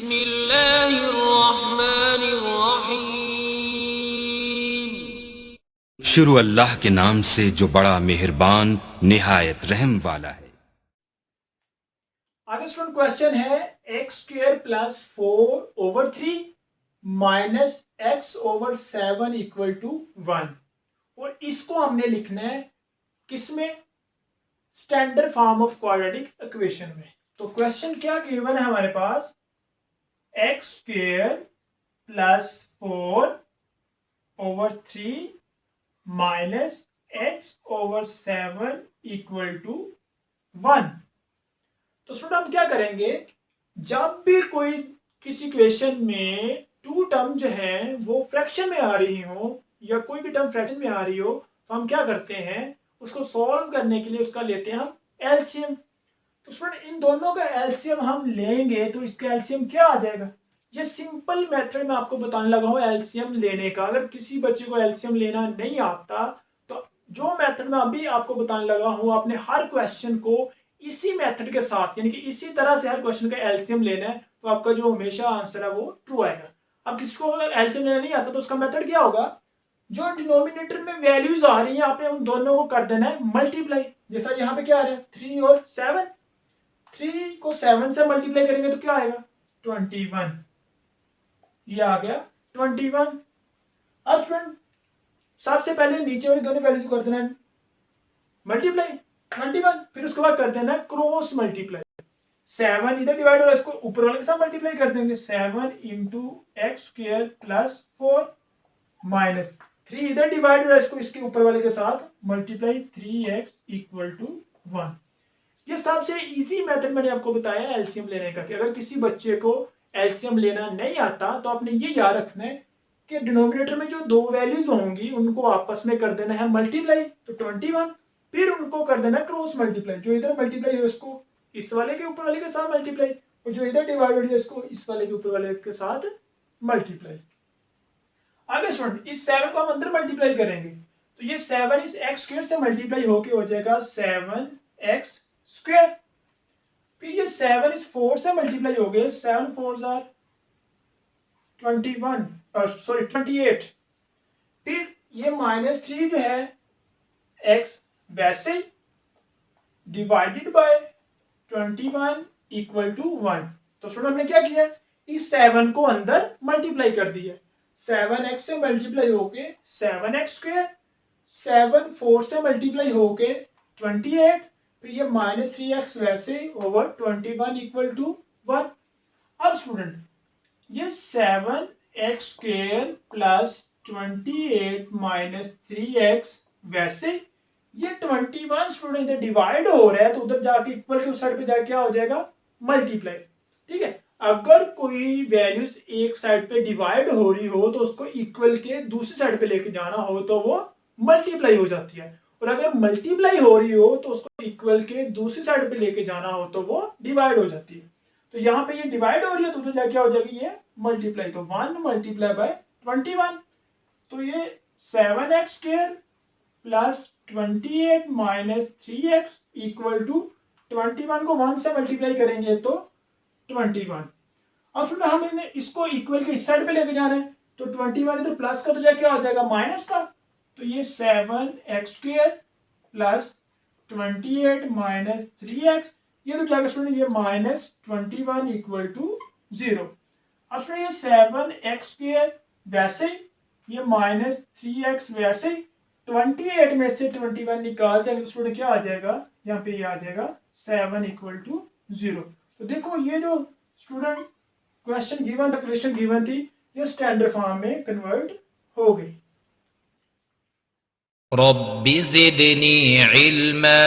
बिस्मिल्लाहिर्रहमानिर्रहीम। शुरू अल्लाह के नाम से जो बड़ा मेहरबान निहायत रहम वाला है। आगे स्टूडेंट क्वेश्चन है X square plus 4/3 minus X over 7 equal to 1 और इसको हमने लिखना है किसमें? Standard form of quadratic equation में। तो क्वेश्चन क्या गिवन है हमारे पास? X square plus 4/3 minus X over 7 equal to 1। तो स्टूडेंट हम क्या करेंगे, जब भी कोई किसी इक्वेशन में टू टर्म जो है वो फ्रैक्शन में आ रही हो या कोई भी टर्म फ्रैक्शन में आ रही हो, तो हम क्या करते हैं, उसको सॉल्व करने के लिए उसका लेते हैं हम एलसीएम। तो स्टूडेंट इन दोनों का एलसीएम हम लेंगे तो इसका एलसीएम क्या आ जाएगा? ये सिंपल मेथड मैं आपको बताने लगा हूँ एलसीएम लेने का। अगर किसी बच्चे को एलसीएम लेना नहीं आता तो जो मेथड मैं अभी आपको बताने लगा हूँ, आपने हर क्वेश्चन को इसी मेथड के साथ यानी कि इसी तरह से हर क्वेश्चन का एलसीएम लेना है, तो आपका जो हमेशा आंसर है वो ट्रू आएगा। अब किसको अगर एलसीएम लेना नहीं आता तो उसका मेथड क्या होगा? जो डिनोमिनेटर में वैल्यूज आ रही है यहाँ पे उन दोनों को कर देना है मल्टीप्लाई। जैसा यहाँ पे क्या आ रहा है 3 और 7, 3 को 7 से मल्टीप्लाई करेंगे तो क्या आएगा 21। ये आ गया 21। अब फ्रेंड सबसे पहले नीचे वाली दोनों वैल्यूज को कर देना है मल्टीप्लाई 21, फिर उसके बाद कर देना है क्रॉस मल्टीप्लाई। 7 इधर डिवाइड और इसको ऊपर वाले के साथ मल्टीप्लाई कर देंगे 7 into x square plus 4 minus 3 इधर डिवाइड और इसको इसके ऊपर वाले के साथ मल्टीप्लाई 3x इक्वल टू 1। ये सबसे इजी मेथड मैंने आपको बताया एलसीएम लेने का कि अगर किसी बच्चे को एलसीएम लेना नहीं आता तो आपने ये याद रखना है कि डिनोमिनेटर में जो दो वैल्यूज होंगी उनको आपस में कर देना है मल्टीप्लाई, तो 21, फिर उनको कर देना क्रॉस मल्टीप्लाई। जो इधर मल्टीप्लाई है उसको इस वाले के ऊपर वाले के साथ मल्टीप्लाई और जो इधर डिवाइडेड है इसको इस वाले के ऊपर वाले के साथ मल्टीप्लाई। आगे स्टूडेंट इस 7 को हम अंदर मल्टीप्लाई करेंगे तो ये 7 इस एक्स स्क्वायर से मल्टीप्लाई होके हो जाएगा 7x स्क्वायर। फिर ये 7 इस 4 से मल्टीप्लाई हो गए 7 4 आर 28। फिर ये -3 जो है x वैसे ही डिवाइडेड बाय 21 इक्वल टू 1। तो स्टूडेंट हमने क्या किया, इस 7 को अंदर मल्टीप्लाई कर दिया। 7x से मल्टीप्लाई होके 7x स्क्वायर, 7 4 से मल्टीप्लाई होके 28, फिर ये -3x वैसे ओवर 21 इक्वल टू 1। अब स्टूडेंट ये 7x square plus 28 minus 3x वैसे ये 21 स्टूडेंट इधर डिवाइड हो रहा है तो उधर जाके इक्वल के उस साइड पे जाके क्या हो जाएगा मल्टीप्लाई। ठीक है, अगर कोई वैल्यूज एक साइड पे डिवाइड हो रही हो तो उसको इक्वल के दूसरी साइड पे लेके जाना हो तो वो मल्टीप्लाई हो जाती है, और अगर मल्टीप्लाई हो रही हो तो उसको इक्वल के दूसरी साइड पे लेके जाना हो तो वो डिवाइड हो जाती है। तो यहाँ पे ये डिवाइड हो रही है तो उधर जाके क्या हो जाएगी ये मल्टीप्लाई, तो 1 मल्टीप्लाई बाय 21। तो ये 7x square plus 28 minus 3x equal to 21 को 1 से मल्टीप्लाई करेंगे तो 21। अब सुनो हम इसको इक्वल के इस साइड पे लेके जाना है तो 21 इधर प्लस का तो जाके क्या हो जाएगा माइनस का, तो ये 7x square plus 28 minus 3x ये तो जाके स्टूडेंट ये -21 इक्वल टू 0। अब स्टूडेंट ये 7x स्क्वायर वैसे ये -3x वैसे 28 में से 21 निकाल देंगे स्टूडेंट क्या आ जाएगा, यहाँ पे ये आ जाएगा 7 इक्वल टू 0। तो देखो ये जो student question given question given थी ये स्टैंडर्ड फॉर्म में कन्वर्ट हो गई। रब्बि ज़िदनी इल्मा।